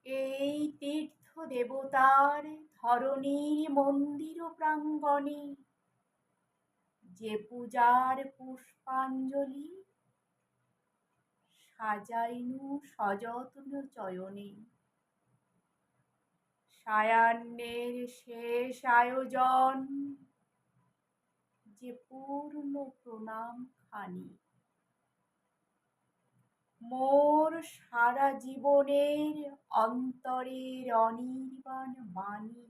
এই তীর্থ দেবতার ধরণীর মন্দির প্রাঙ্গণে যে পূজার পুষ্পাঞ্জলি সাজাইনু সযত্ন চয়নে, সায়াহ্নের শেষ আয়োজন যে পূর্ণ প্রণাম খানি। মোর সারা জীবনের অন্তরের অনির্বাণ বাণী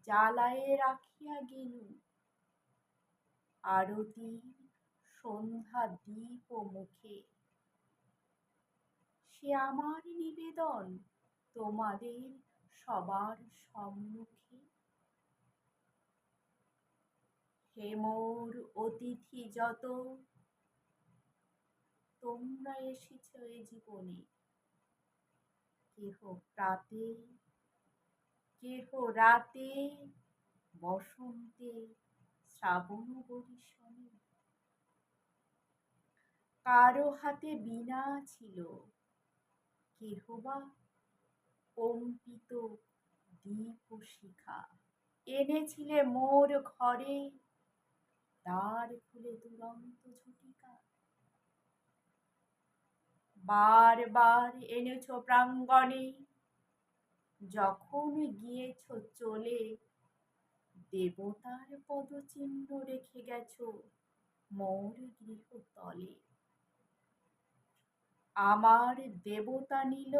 জ্বালায়ে রাখিয়া গেনু আরতির সন্ধ্যা দীপ মুখে। সে আমার নিবেদন তোমাদের সবার সম্মুখে। হে মোর অতিথি যত, তোমরা এসেছ এ জীবনে, কেহ প্রাতে, কেহ রাতে, বসন্তে, শ্রাবণ বরিশনে। কারো হাতে বীণা ছিল, কেহ বা কম্পিত দীপশিখা। এনেছিলে মোর ঘরে দ্বার খুলে দুরন্ত ঝটিকা। বার বার এনেছ প্রাঙ্গণে, যখন গিয়েছ চলে দেবতার পদচিহ্ন রেখে গেছ মোর গৃহতলে। আমার দেবতা নিল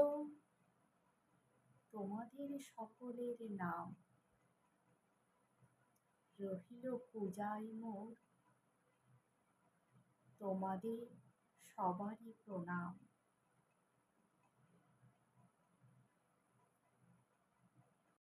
তোমাদের সকলের নাম, রহিল পূজায় মোর তোমাদের সবারই প্রণাম।